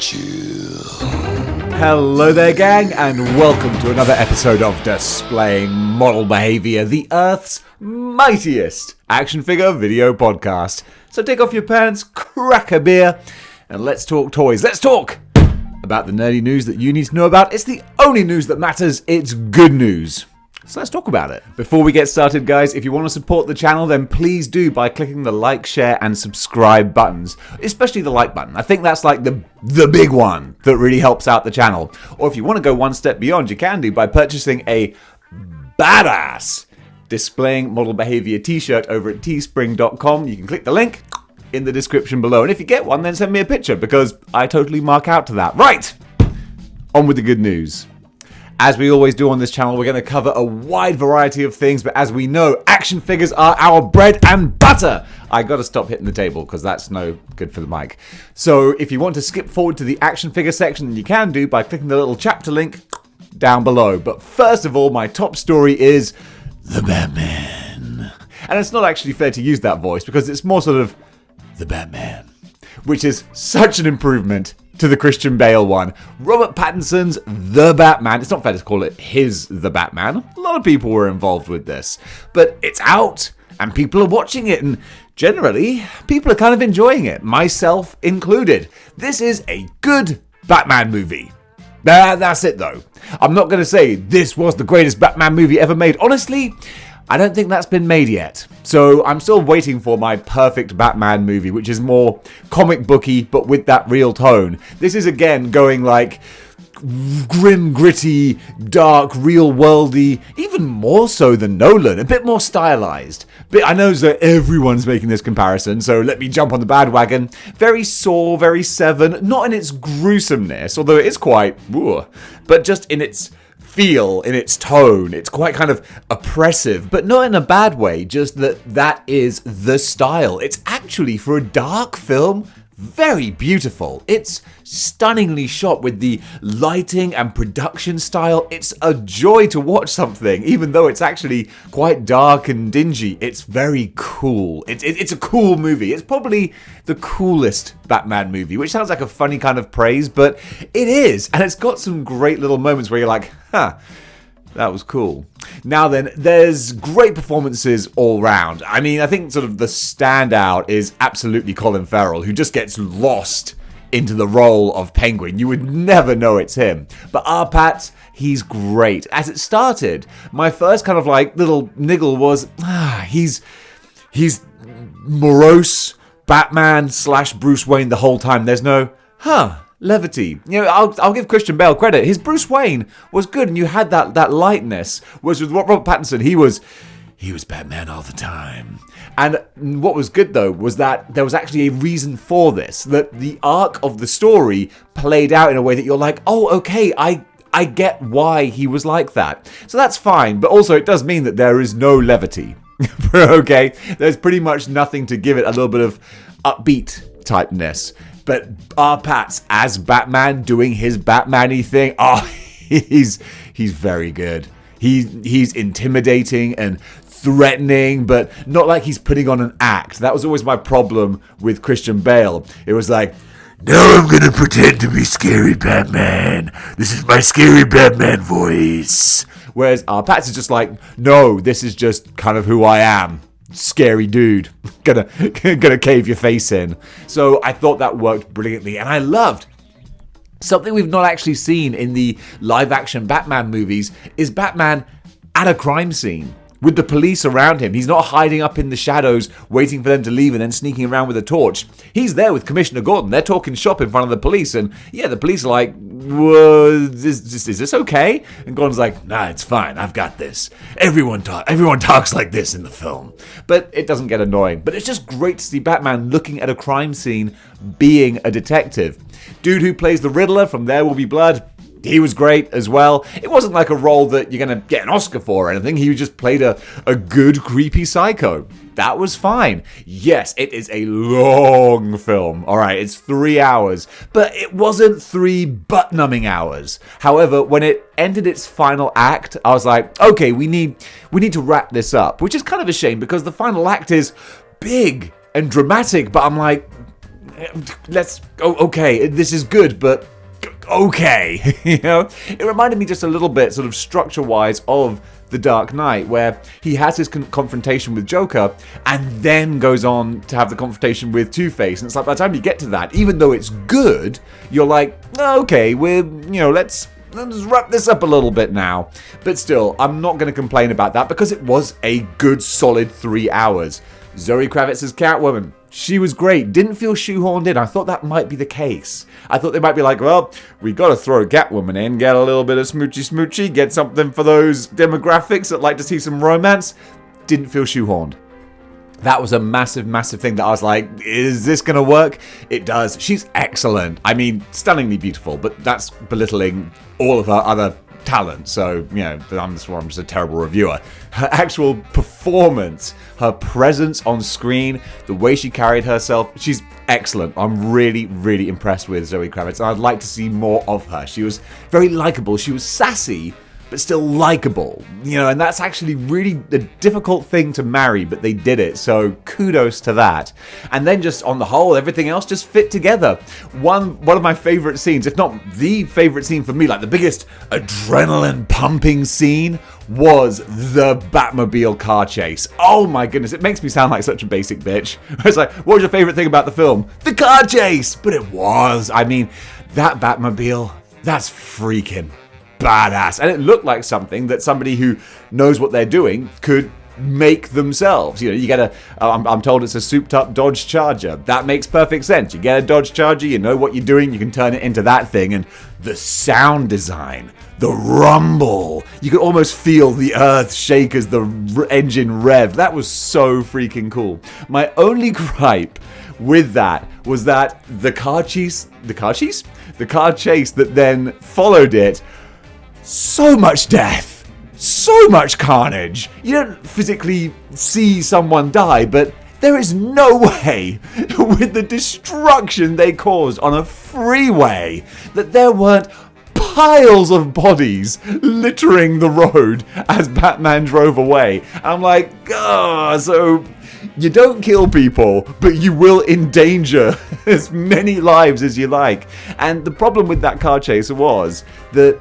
Statue. Hello there, gang, and welcome to another episode of Displaying Model Behaviour, the Earth's mightiest action figure video podcast. So take off your pants, crack a beer, and let's talk toys. Let's talk about the nerdy news that you need to know about. It's the only news that matters. It's good news. So let's talk about it. Before we get started, guys, if you want to support the channel, then please do by clicking the like, share, and subscribe buttons. Especially the like button. I think that's like the big one that really helps out the channel. Or if you want to go one step beyond, you can do by purchasing a badass Displaying Model Behaviour t-shirt over at teespring.com. You can click the link in the description below. And if you get one, then send me a picture because I totally mark out to that. Right, on with the good news. As we always do on this channel, we're going to cover a wide variety of things, but as we know, action figures are our bread and butter. I got to stop hitting the table because that's no good for the mic. So if you want to skip forward to the action figure section, then you can do by clicking the little chapter link down below. But first of all, my top story is the Batman. And it's not actually fair to use that voice because it's more sort of the Batman, which is such an improvement to the Christian Bale one. Robert Pattinson's The Batman. It's not fair to call it his The Batman. A lot of people were involved with this. But it's out, and people are watching it, and generally, people are kind of enjoying it, myself included. This is a good Batman movie. That's it, though. I'm not going to say this was the greatest Batman movie ever made. Honestly, I don't think that's been made yet. So I'm still waiting for my perfect Batman movie, which is more comic booky, but with that real tone. This is again going like grim, gritty, dark, real worldy, even more so than Nolan, a bit more stylized. But I know that everyone's making this comparison, so let me jump on the bandwagon. Very Saw, very Seven, not in its gruesomeness, although it is quite, but just in its feel, in its tone. It's quite kind of oppressive, but not in a bad way, just that is the style. It's actually, for a dark film, very beautiful. It's stunningly shot with the lighting and production style. It's a joy to watch something, even though it's actually quite dark and dingy. It's very cool. It's a cool movie. It's probably the coolest Batman movie, which sounds like a funny kind of praise, but it is. And it's got some great little moments where you're like, that was cool. Now then, there's great performances all round. I mean, I think sort of the standout is absolutely Colin Farrell, who just gets lost into the role of Penguin. You would never know it's him. But Pat, he's great. As it started, my first kind of like little niggle was, he's morose Batman / Bruce Wayne the whole time. There's no, levity. You know, I'll give Christian Bale credit. His Bruce Wayne was good, and you had that lightness. Whereas with Robert Pattinson, he was Batman all the time. And what was good though was that there was actually a reason for this. That the arc of the story played out in a way that you're like, oh, okay, I get why he was like that. So that's fine. But also, it does mean that there is no levity. Okay, there's pretty much nothing to give it a little bit of upbeat typeness. But Pat's as Batman doing his Batman-y thing, he's very good. He's intimidating and threatening, but not like he's putting on an act. That was always my problem with Christian Bale. It was like, now I'm gonna pretend to be scary Batman. This is my scary Batman voice. Whereas Pat's is just like, no, this is just kind of who I am. Scary dude, gonna cave your face in. So I thought that worked brilliantly, and I loved something we've not actually seen in the live action Batman movies is Batman at a crime scene with the police around him. He's not hiding up in the shadows waiting for them to leave and then sneaking around with a torch. He's there with Commissioner Gordon. They're talking shop in front of the police, and yeah, the police are like, is this okay? And Gordon's like, nah, it's fine. I've got this. Everyone talks like this in the film. But it doesn't get annoying. But it's just great to see Batman looking at a crime scene being a detective. Dude who plays the Riddler from There Will Be Blood, he was great as well. It wasn't like a role that you're going to get an Oscar for or anything. He just played a good, creepy psycho. That was fine. Yes, it is a long film. All right, it's 3 hours. But it wasn't 3 butt-numbing hours. However, when it ended its final act, I was like, okay, we need to wrap this up. Which is kind of a shame because the final act is big and dramatic. But I'm like, okay, this is good, but okay. It reminded me just a little bit, sort of structure-wise, of The Dark Knight, where he has his confrontation with Joker and then goes on to have the confrontation with Two-Face. And it's like, by the time you get to that, even though it's good, you're like, okay, let's wrap this up a little bit now. But still, I'm not going to complain about that because it was a good, solid 3 hours. Zoe Kravitz's Catwoman, she was great. Didn't feel shoehorned in. I thought that might be the case. I thought they might be like, well, we got to throw Catwoman in, get a little bit of smoochy, get something for those demographics that like to see some romance. Didn't feel shoehorned. That was a massive, massive thing that I was like, is this going to work? It does. She's excellent. I mean, stunningly beautiful, but that's belittling all of her other talent. So, I'm just a terrible reviewer. Her actual performance, her presence on screen, the way she carried herself, she's excellent. I'm really, really impressed with Zoe Kravitz, and I'd like to see more of her. She was very likable. She was sassy, but still likable, and that's actually really a difficult thing to marry, but they did it, so kudos to that. And then just on the whole, everything else just fit together. One of my favorite scenes, if not the favorite scene for me, like the biggest adrenaline pumping scene, was the Batmobile car chase. Oh my goodness, it makes me sound like such a basic bitch. It's like, what was your favorite thing about the film? The car chase! But it was. I mean, that Batmobile, that's freaking badass. And it looked like something that somebody who knows what they're doing could make themselves. You get I'm told it's a souped up Dodge Charger. That makes perfect sense. You get a Dodge Charger, you know what you're doing, you can turn it into that thing. And the sound design, the rumble, you could almost feel the earth shake as the engine rev. That was so freaking cool. My only gripe with that was that the car chase that then followed it, so much death, so much carnage. You don't physically see someone die, but there is no way, with the destruction they caused on a freeway, that there weren't piles of bodies littering the road as Batman drove away. I'm like, so you don't kill people, but you will endanger as many lives as you like. And the problem with that car chase was that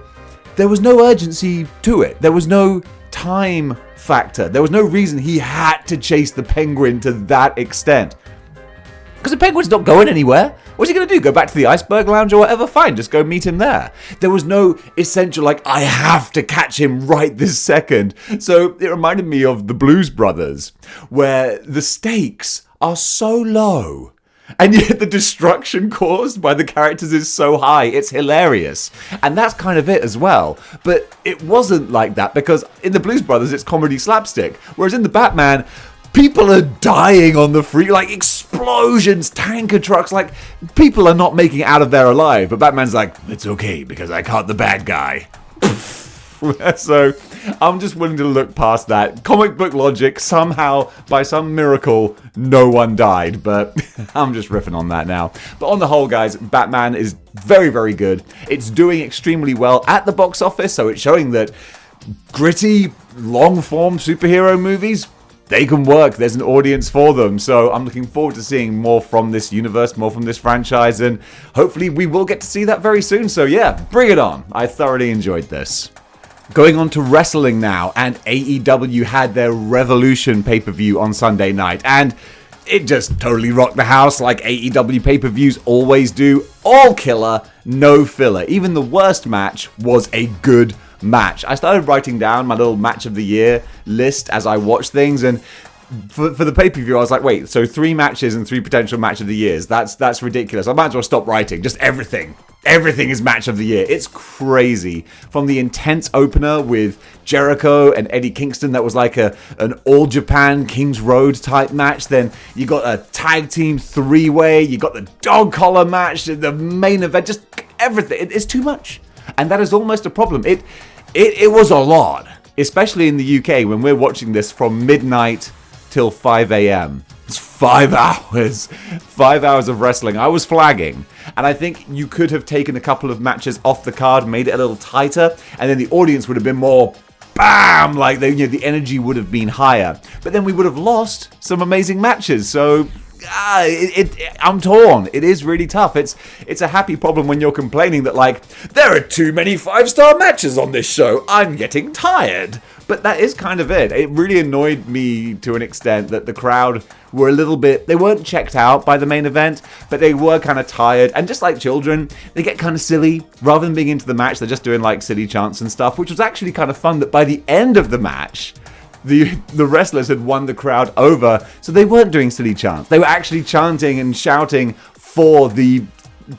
there was no urgency to it. There was no time factor. There was no reason he had to chase the Penguin to that extent. Because the Penguin's not going anywhere. What's he going to do? Go back to the Iceberg Lounge or whatever? Fine, just go meet him there. There was no essential, I have to catch him right this second. So it reminded me of the Blues Brothers, where the stakes are so low. And yet the destruction caused by the characters is so high. It's hilarious. And that's kind of it as well. But it wasn't like that because in the Blues Brothers, it's comedy slapstick. Whereas in the Batman, people are dying on the free, explosions, tanker trucks, people are not making it out of there alive. But Batman's like, it's okay because I caught the bad guy. So I'm just willing to look past that. Comic book logic, somehow, by some miracle, no one died. But I'm just riffing on that now. But on the whole, guys, Batman is very, very good. It's doing extremely well at the box office. So it's showing that gritty, long-form superhero movies, they can work. There's an audience for them. So I'm looking forward to seeing more from this universe, more from this franchise. And hopefully we will get to see that very soon. So yeah, bring it on. I thoroughly enjoyed this. Going on to wrestling now, and AEW had their Revolution pay-per-view on Sunday night, and it just totally rocked the house like AEW pay-per-views always do. All killer, no filler. Even the worst match was a good match. I started writing down my little match of the year list as I watched things, and for the pay-per-view, I was like, wait, so 3 matches and 3 potential match of the years. That's ridiculous. I might as well stop writing. Just everything. Everything is match of the year. It's crazy. From the intense opener with Jericho and Eddie Kingston, that was like an All Japan Kings Road type match. Then you got a tag team 3-way. You got the dog collar match, the main event, just everything. It's too much. And that is almost a problem. It was a lot, especially in the UK when we're watching this from midnight till 5 a.m. It's 5 hours. 5 hours of wrestling. I was flagging. And I think you could have taken a couple of matches off the card, made it a little tighter, and then the audience would have been more bam, the energy would have been higher. But then we would have lost some amazing matches. So I'm torn. It is really tough. It's a happy problem when you're complaining that, like, there are too many 5-star matches on this show. I'm getting tired. But that is kind of it. It really annoyed me to an extent that the crowd were a little bit... They weren't checked out by the main event, but they were kind of tired. And just like children, they get kind of silly. Rather than being into the match, they're just doing like silly chants and stuff, which was actually kind of fun that by the end of the match, the wrestlers had won the crowd over, so they weren't doing silly chants. They were actually chanting and shouting for the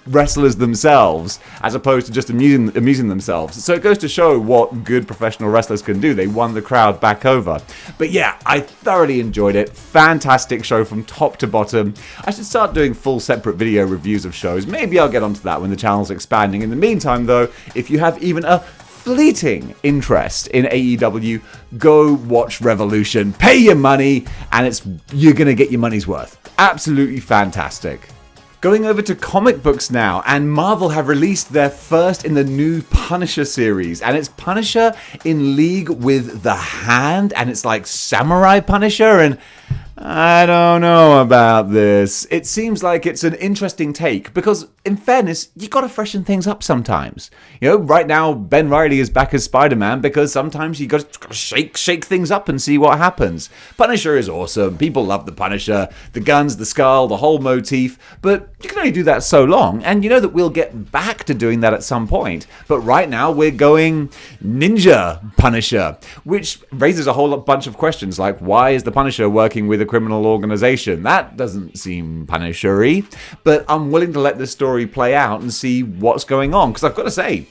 wrestlers themselves, as opposed to just amusing themselves. So it goes to show what good professional wrestlers can do. They won the crowd back over. But yeah, I thoroughly enjoyed it. Fantastic show from top to bottom. I should start doing full separate video reviews of shows. Maybe I'll get onto that when the channel's expanding. In the meantime, though, if you have even a fleeting interest in AEW, go watch Revolution. Pay your money, and you're going to get your money's worth. Absolutely fantastic. Going over to comic books now, and Marvel have released their first in the new Punisher series, and it's Punisher in league with the Hand, and it's like Samurai Punisher, and I don't know about this. It seems like it's an interesting take, because in fairness, you gotta freshen things up sometimes. You know, right now, Ben Reilly is back as Spider-Man because sometimes you gotta shake things up and see what happens. Punisher is awesome. People love the Punisher, the guns, the skull, the whole motif, but you can only do that so long, and you know that we'll get back to doing that at some point. But right now, we're going Ninja Punisher, which raises a whole bunch of questions, like why is the Punisher working with a criminal organization? That doesn't seem Punisher-y, but I'm willing to let this story play out and see what's going on, because I've got to say,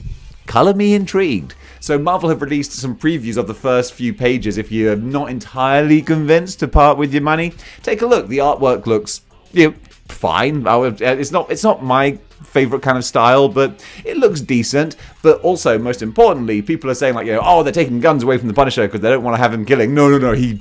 color me intrigued. So Marvel have released some previews of the first few pages. If you're not entirely convinced to part with your money, take a look. The artwork looks fine. It's not my favorite kind of style, but it looks decent. But also, most importantly, people are saying like, oh, they're taking guns away from the Punisher because they don't want to have him killing. No, he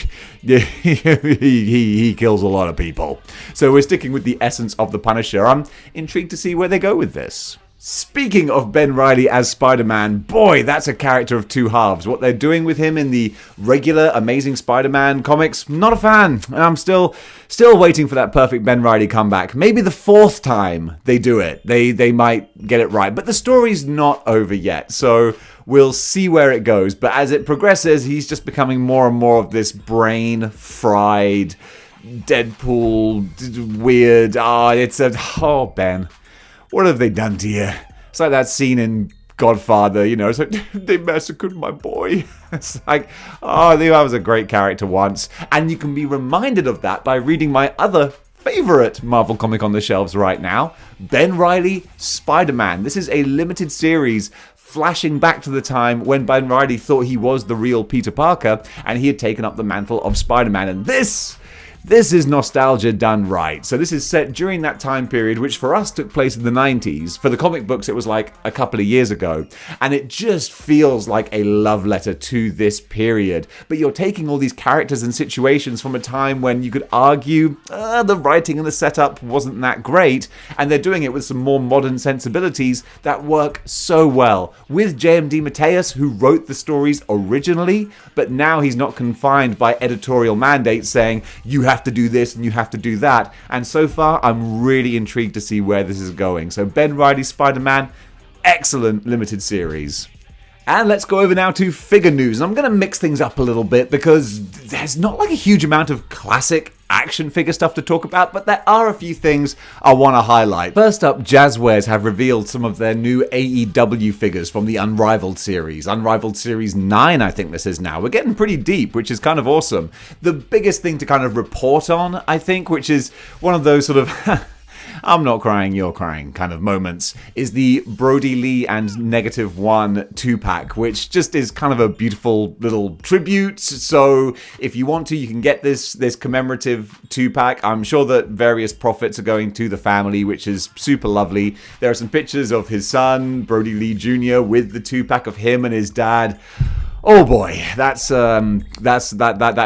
kills a lot of people. So we're sticking with the essence of the Punisher. I'm intrigued to see where they go with this. Speaking of Ben Reilly as Spider-Man, boy, that's a character of two halves. What they're doing with him in the regular Amazing Spider-Man comics, not a fan. I'm still waiting for that perfect Ben Reilly comeback. Maybe the fourth time they do it, they might get it right. But the story's not over yet, so we'll see where it goes. But as it progresses, he's just becoming more and more of this brain-fried, Deadpool, weird, Ben, what have they done to you? It's like that scene in Godfather, it's like, they massacred my boy. It's like, that was a great character once. And you can be reminded of that by reading my other favorite Marvel comic on the shelves right now, Ben Reilly Spider-Man. This is a limited series flashing back to the time when Ben Reilly thought he was the real Peter Parker and he had taken up the mantle of Spider-Man. And this is nostalgia done right. So this is set during that time period, which for us took place in the 90s. For the comic books, it was like a couple of years ago. And it just feels like a love letter to this period. But you're taking all these characters and situations from a time when you could argue the writing and the setup wasn't that great. And they're doing it with some more modern sensibilities that work so well. With J.M.D. Mateus, who wrote the stories originally, but now he's not confined by editorial mandates saying, you have to do this and you have to do that. And so far, I'm really intrigued to see where this is going. So Ben Reilly Spider-Man, excellent limited series. And let's go over now to figure news. And I'm going to mix things up a little bit because there's not like a huge amount of classic action figure stuff to talk about, but there are a few things I want to highlight. First up, Jazzwares have revealed some of their new AEW figures from the Unrivaled series. Unrivaled Series 9, I think this is now. We're getting pretty deep, which is kind of awesome. The biggest thing to kind of report on, I think, which is one of those sort of I'm not crying, you're crying kind of moments, is the Brody Lee and -1 2-pack, which just is kind of a beautiful little tribute. So if you want to, you can get this commemorative 2-pack. I'm sure that various profits are going to the family, which is super lovely. There are some pictures of his son, Brody Lee Jr., with the 2-pack of him and his dad. Oh boy, that is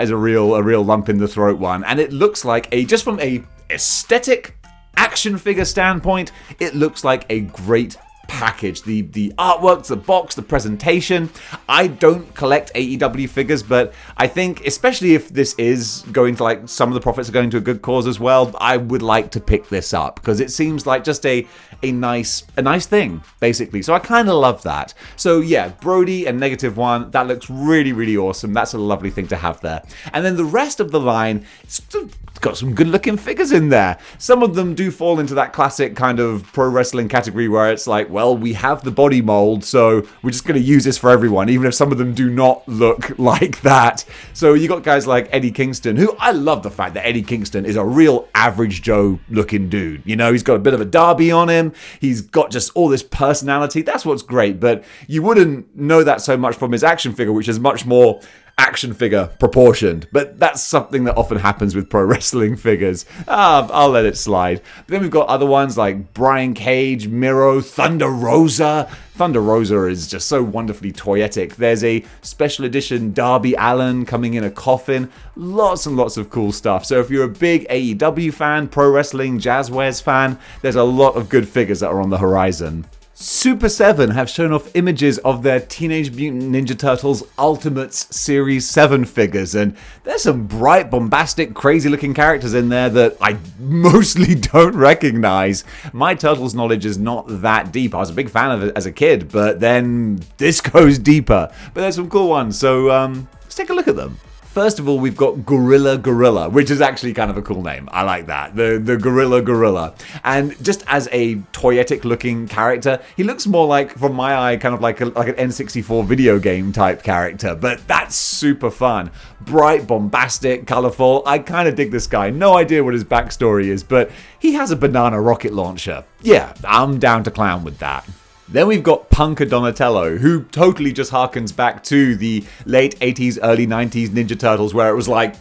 a real lump in the throat one. And it looks like just from a aesthetic action figure standpoint, it looks like a great package. The artwork, the box, the presentation. I don't collect AEW figures, but I think, especially if this is going to, like, some of the profits are going to a good cause as well, I would like to pick this up because it seems like just a nice thing, basically. So I kind of love that. So yeah, Brody and -1, that looks really, really awesome. That's a lovely thing to have there. And then the rest of the line, it's got some good looking figures in there. Some of them do fall into that classic kind of pro wrestling category where it's like, well, we have the body mold, so we're just going to use this for everyone, even if some of them do not look like that. So you got guys like Eddie Kingston, who I love the fact that Eddie Kingston is a real average Joe looking dude. You know, he's got a bit of a derby on him. He's got just all this personality. That's what's great, but you wouldn't know that so much from his action figure, which is much more action figure proportioned, but that's something that often happens with pro wrestling figures. I'll let it slide. But then we've got other ones like Brian Cage, Miro, Thunder Rosa. Thunder Rosa is just so wonderfully toyetic. There's a special edition Darby Allin coming in a coffin. Lots and lots of cool stuff. So if you're a big AEW fan, pro wrestling, Jazzwares fan, there's a lot of good figures that are on the horizon. Super 7 have shown off images of their Teenage Mutant Ninja Turtles Ultimates Series 7 figures, and there's some bright, bombastic, crazy-looking characters in there that I mostly don't recognize. My Turtles knowledge is not that deep. I was a big fan of it as a kid, but then this goes deeper. But there's some cool ones, so let's take a look at them. First of all, we've got Gorilla, which is actually kind of a cool name. I like that. The Gorilla. And just as a toyetic looking character, he looks more like, from my eye, kind of like an N64 video game type character. But that's super fun. Bright, bombastic, colorful. I kind of dig this guy. No idea what his backstory is, but he has a banana rocket launcher. Yeah, I'm down to clown with that. Then we've got Punker Donatello, who totally just harkens back to the late 80s, early 90s Ninja Turtles, where it was like,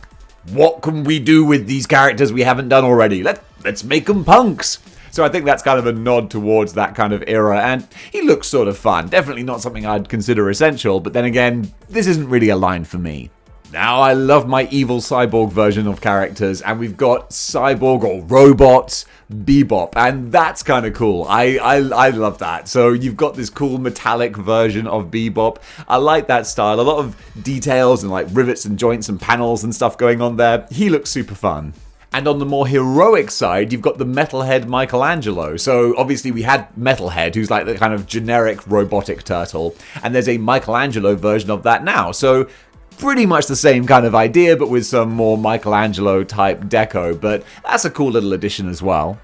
what can we do with these characters we haven't done already? Let's make them punks. So I think that's kind of a nod towards that kind of era, and he looks sort of fun. Definitely not something I'd consider essential, but then again, this isn't really a line for me. Now, I love my evil cyborg version of characters, and we've got Cyborg or Robot Bebop, and that's kind of cool. I love that. So you've got this cool metallic version of Bebop. I like that style. A lot of details and like rivets and joints and panels and stuff going on there. He looks super fun. And on the more heroic side, you've got the Metalhead Michelangelo. So obviously we had Metalhead, who's like the kind of generic robotic turtle, and there's a Michelangelo version of that now. So pretty much the same kind of idea, but with some more Michelangelo type deco, but that's a cool little addition as well.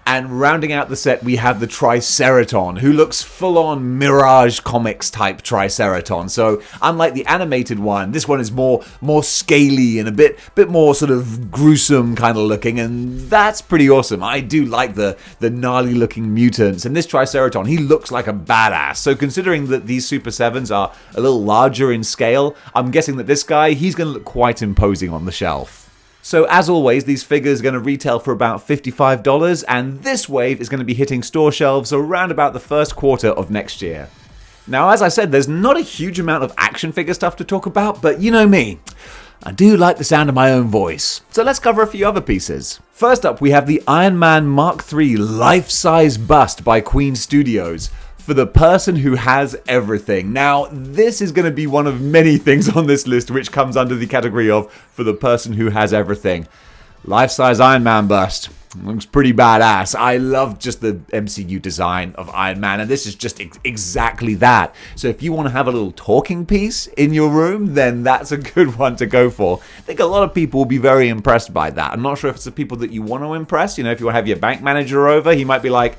And rounding out the set, we have the Triceraton, who looks full-on Mirage Comics type Triceraton. So unlike the animated one, this one is more scaly and a bit more sort of gruesome kind of looking, and that's pretty awesome. I do like the gnarly looking mutants, and this Triceraton, he looks like a badass. So considering that these Super 7s are a little larger in scale, I'm guessing that this guy, he's going to look quite imposing on the shelf. So as always, these figures are going to retail for about $55, and this wave is going to be hitting store shelves around about the first quarter of next year. Now, as I said, there's not a huge amount of action figure stuff to talk about, but you know me, I do like the sound of my own voice. So let's cover a few other pieces. First up, we have the Iron Man Mark III life-size bust by Queen Studios, for the person who has everything. Now, this is going to be one of many things on this list which comes under the category of for the person who has everything. Life-size Iron Man bust. Looks pretty badass. I love just the MCU design of Iron Man, and this is just exactly that. So if you want to have a little talking piece in your room, then that's a good one to go for. I think a lot of people will be very impressed by that. I'm not sure if it's the people that you want to impress. You know, if you want to have your bank manager over, he might be like,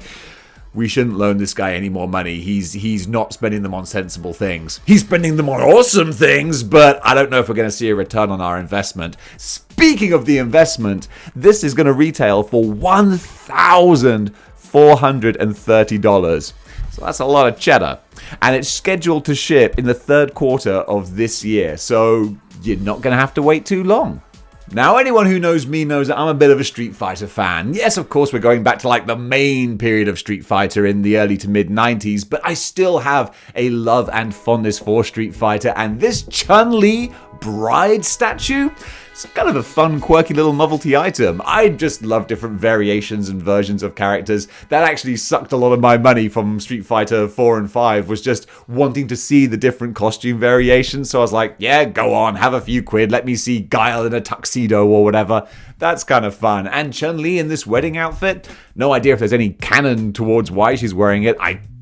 we shouldn't loan this guy any more money. He's not spending them on sensible things. He's spending them on awesome things, but I don't know if we're going to see a return on our investment. Speaking of the investment, this is going to retail for $1,430. So that's a lot of cheddar. And it's scheduled to ship in the third quarter of this year. So you're not going to have to wait too long. Now, anyone who knows me knows that I'm a bit of a Street Fighter fan. Yes, of course, we're going back to like the main period of Street Fighter in the early to mid 90s, but I still have a love and fondness for Street Fighter, and this Chun-Li bride statue, it's kind of a fun, quirky little novelty item. I just love different variations and versions of characters. That actually sucked a lot of my money from Street Fighter 4 and 5, was just wanting to see the different costume variations. So I was like, yeah, go on, have a few quid, let me see Guile in a tuxedo or whatever. That's kind of fun. And Chun-Li in this wedding outfit, no idea if there's any canon towards why she's wearing it.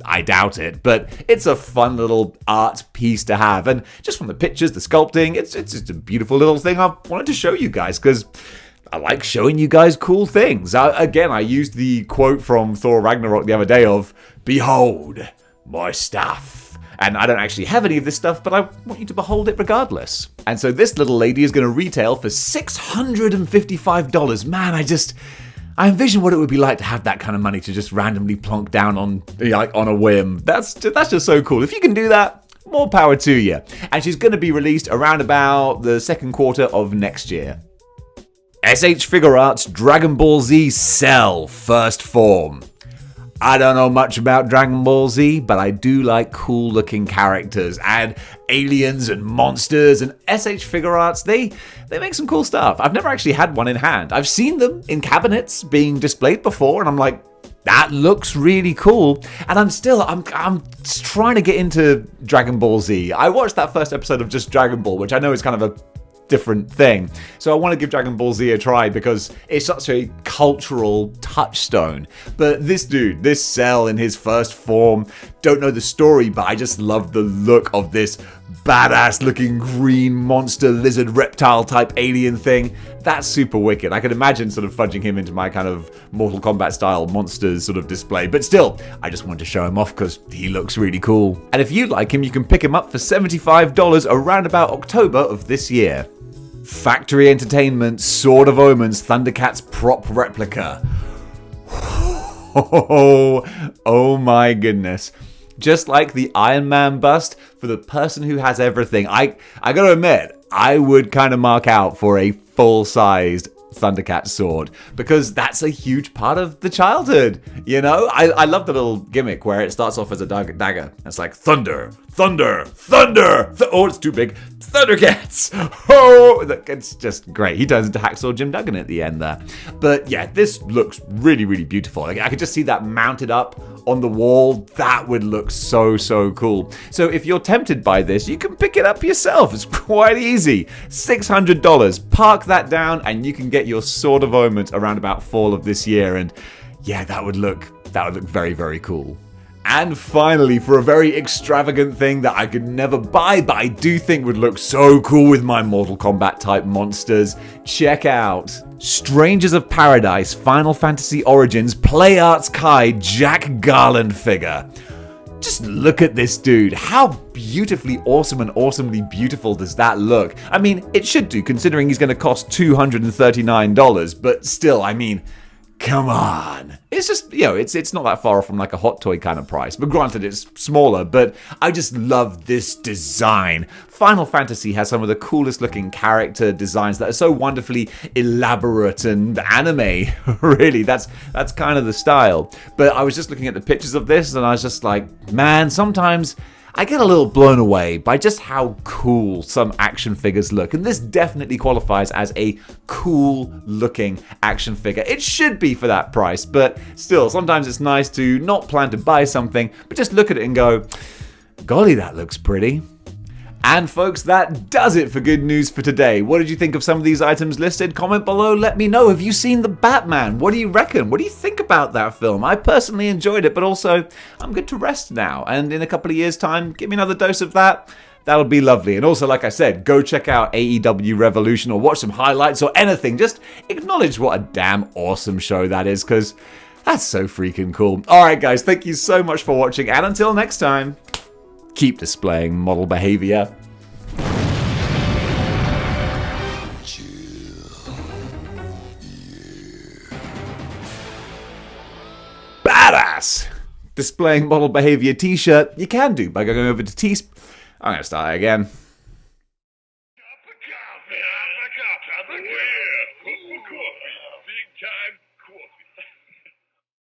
I doubt it, but it's a fun little art piece to have. And just from the pictures, the sculpting, it's just a beautiful little thing I wanted to show you guys, because I like showing you guys cool things. I used the quote from Thor Ragnarok the other day of, "Behold, my stuff." And I don't actually have any of this stuff, but I want you to behold it regardless. And so this little lady is going to retail for $655. Man, I envision what it would be like to have that kind of money to just randomly plonk down on a whim. That's just so cool. If you can do that, more power to you. And she's going to be released around about the second quarter of next year. SH Figure Arts Dragon Ball Z Cell First Form. I don't know much about Dragon Ball Z, but I do like cool looking characters and aliens and monsters, and SH Figure Arts, they make some cool stuff. I've never actually had one in hand. I've seen them in cabinets being displayed before, and I'm like, that looks really cool. And I'm trying to get into Dragon Ball Z. I watched that first episode of just Dragon Ball, which I know is kind of a different thing. So I want to give Dragon Ball Z a try because it's such a cultural touchstone. But this dude, this Cell in his first form, don't know the story, but I just love the look of this badass looking green monster lizard reptile type alien thing. That's super wicked. I could imagine sort of fudging him into my kind of Mortal Kombat style monsters sort of display, but still, I just wanted to show him off because he looks really cool. And if you like him, you can pick him up for $75 around about October of this year. Factory Entertainment Sword of Omens Thundercats prop replica. Oh my goodness. Just like the Iron Man bust, for the person who has everything, I gotta admit, I would kind of mark out for a full-sized Thundercat sword, because that's a huge part of the childhood, you know? I love the little gimmick where it starts off as a dagger. It's like, thunder, thunder, thunder! Oh, it's too big. Thundercats! Oh! It's just great. He turns into Hacksaw Jim Duggan at the end there. But yeah, this looks really, really beautiful. Like, I could just see that mounted up on the wall. That would look so, so cool. So if you're tempted by this, you can pick it up yourself. It's quite easy. $600. Park that down and you can get your Sword of Omens around about fall of this year. And yeah, that would look very, very cool. And finally, for a very extravagant thing that I could never buy, but I do think would look so cool with my Mortal Kombat type monsters, check out Strangers of Paradise Final Fantasy Origins Play Arts Kai Jack Garland figure. Just look at this dude. How beautifully awesome and awesomely beautiful does that look? I mean, it should do, considering he's going to cost $239, but still, I mean, come on. It's just, you know, it's not that far off from like a hot toy kind of price. But granted, it's smaller, but I just love this design. Final Fantasy has some of the coolest looking character designs that are so wonderfully elaborate and anime. Really, that's kind of the style. But I was just looking at the pictures of this and I was just like, man, sometimes I get a little blown away by just how cool some action figures look. And this definitely qualifies as a cool looking action figure. It should be for that price, but still, sometimes it's nice to not plan to buy something, but just look at it and go, golly, that looks pretty. And folks, that does it for good news for today. What did you think of some of these items listed? Comment below, let me know. Have you seen The Batman? What do you reckon? What do you think about that film? I personally enjoyed it, but also I'm good to rest now. And in a couple of years' time, give me another dose of that. That'll be lovely. And also, like I said, go check out AEW Revolution or watch some highlights or anything. Just acknowledge what a damn awesome show that is, because that's so freaking cool. All right, guys, thank you so much for watching. And until next time, keep displaying model behavior. Badass! Displaying model behavior t-shirt, you can do by going over to I'm going to start again.